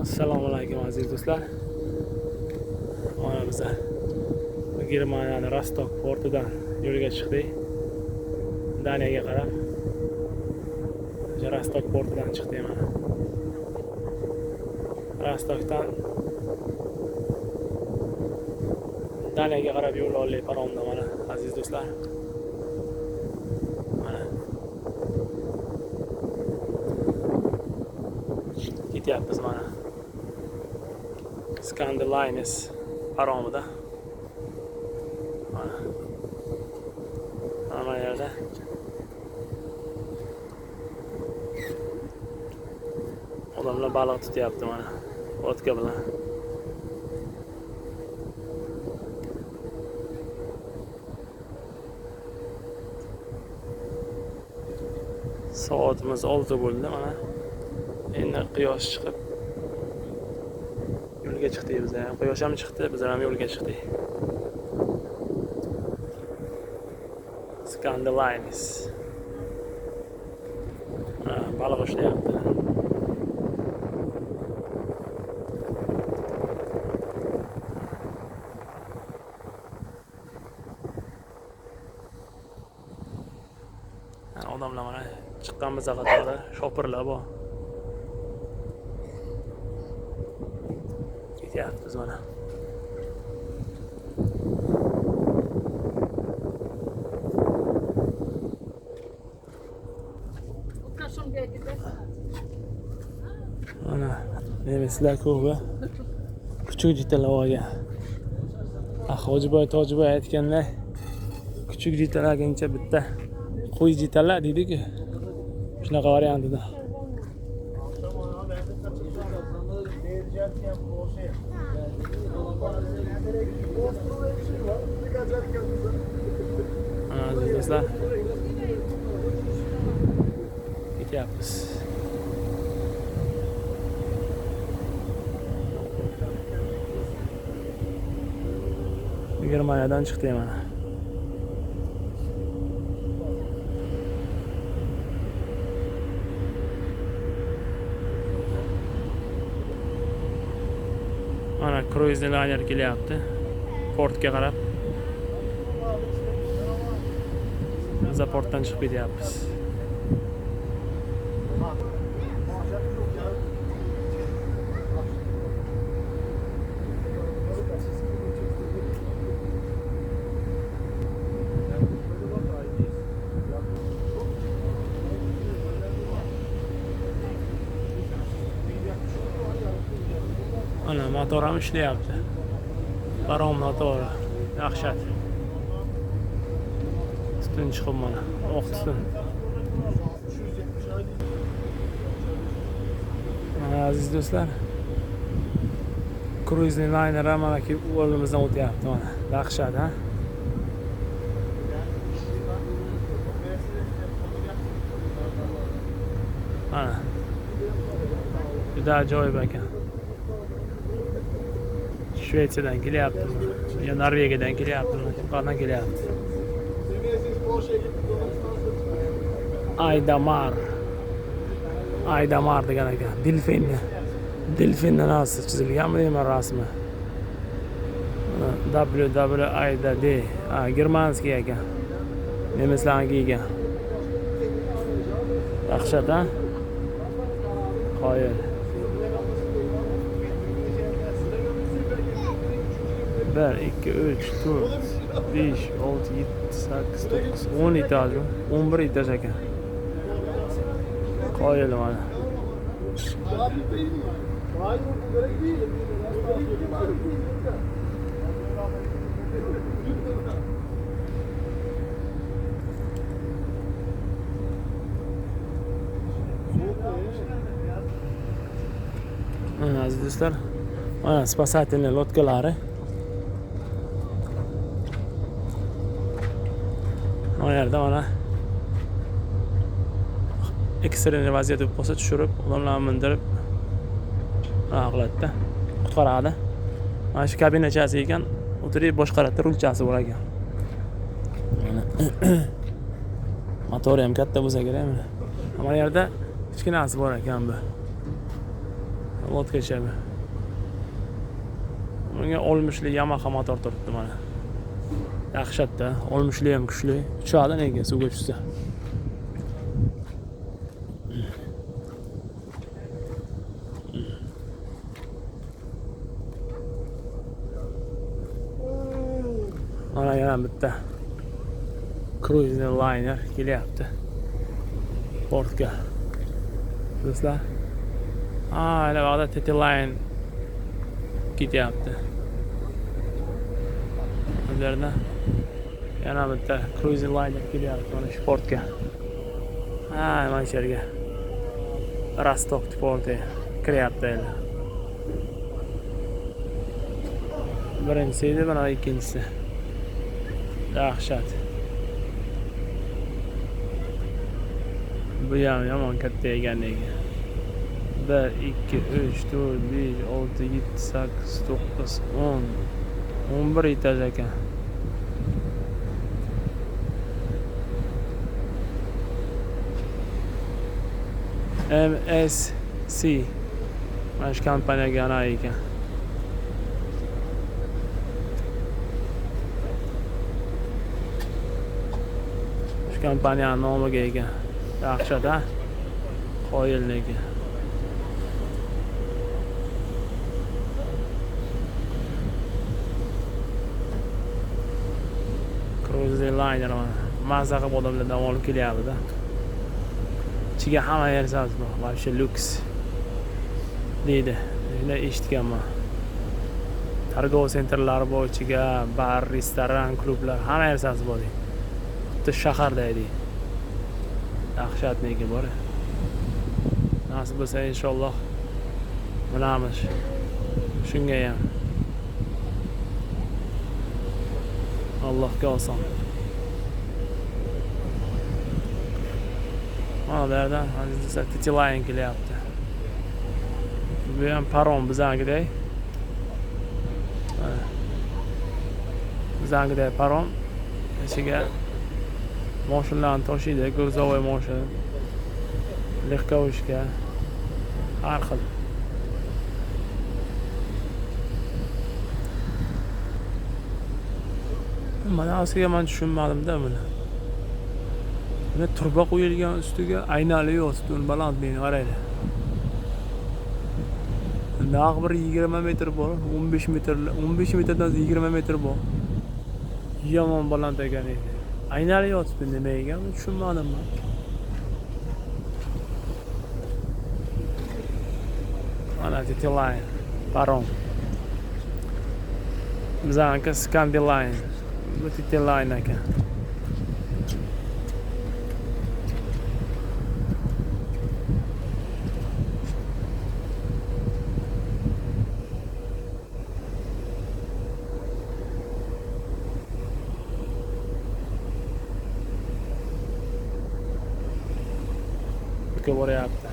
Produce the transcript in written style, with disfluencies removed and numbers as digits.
Assalomu alaykum aziz do'stlar. Mana biz Germaniyaning Rostok portidan yo'lga chiqdik. Daniyaga qarab. Rostok portidan chiqdik mana. Rostokdan Daniyaga qarab yo'l oldik paromda mana aziz do'stlar. Mana. Ketyapmiz mana. Scandalines paromida. Mana yerda odamlar baliq tutyapti mana vodka bilan. Soatimiz 6 bo'ldi mana. Endi quyosh chiqib yo'lga chiqdik biz ham. Quyosh ham chiqdi, biz ham yo'lga chiqdik. Scandalines. Baliq ushlayapti. Odamlar mana chiqqanmiz qatorda shopirlar bor. Ketyapmiz mana. Mana nemislar ko'pi kuchuk jitalar olgan. Hojiboy Tojiboy aytganlar kuchuk jitalargacha bitta qo'y jitalar deydi-ku. Shunaqa variantida. Aziz do'stlar, ketyapmiz. Germaniyadan chiqdik mana. Mana kruiz liner kelyapti. Portga qarab. Biz portdan chiqib ketyapmiz. Ana motor ham ishlayapti. Parom motori. Yaxshat. Tutun chiqib mana. Oq tutun. Aziz do'stlar, kruiz liner ham mana ki o'rnimizdan o'tyapti mana. Yaxshat, ha? Mana. Juda ajoyib ekan. Shvetsiyadan kelyapti. Ya Norvegiyadan kelyapti. Qayerdan kelyapti? Aydamar degan ekan. Delfindan asli chizilganmi deyman rasmi. WWID. Germanskiy ekan. Nemislarga ekan. Yaxshat, ha? Qoyil. 1, 2, 3, 4, 5, 6, 7, 8, 9, 10 etaj, 11 etaj ekan. Qoyil mana. Aziz do'stlar, mana spasательный lodkalari. Mana yerda mana ekstremniy vaziyat bo'lsa tushirib, odamlarni mindirib qiladida, qutqaradi. Mana shu kabinachasi ekan, o'tirib boshqaratda rulchasi bor ekan. Mana motori ham katta bo'lsa kerak. Mana yerda kichkinasi bor ekan bu. Lodkachaga. Bunga olmishli Yamaha motor turibdi mana. Yaxshatda, olmishli ham kuchli. Uchadi nega suvga tushsa. Mana yana bitta cruising liner kelyapti portga. Do'stlar, ana vaqtda TT Line ketyapti. Bu yerda yana bitta cruising liner kelyapti mana shu portga. Mana shu yerga Rostov porti kiryapti endi. Birinchisi edi, mana ikkinchisi. Dahshat. Bu ham yomon katta ekanligi. 1 2 3 4 5 6 7 8 9 10 11 etaj ekan. MSC mana shu kompaniyaga ana ekan. Kompaniya nomiga ega. Yaxshi-da. Qoyilniki. Cruising liner mazza qilib odamlardan olib kelyapti-da. Ichiga hamma narsasi bor. Вообще luks deydi. Shuni eshitganman. Targov sentrlari bor ichiga, bar, restoran, klublar, hamma narsasi bor. Shaharda edi. Yaxshatniki bor. Nasib bo'lsa inshaalloh bilamiz. Shunga ham Allohga oson. Mana bu yerda azizlar TT Line kelyapti. Bu ham parom bizangiday. Bizangiday parom. Ichiga mashinalarni tashiydi, грузовой mashina, lегковушка, har xil. Mana asiga men tushunmadim-da buni. Buni turba qo'yilgan ustiga aynali ustun balandligini qaraydi. Naq bir 20 metr bor, 15 metr, 15 metrdan 20 metr bor. Yomon baland ekan edi. Aynali yotibdi nima ekan tushunmadim men. Mana TT Line, parom. Bizaniki Scandi Line. Bu TT Line ekan. Boryapti.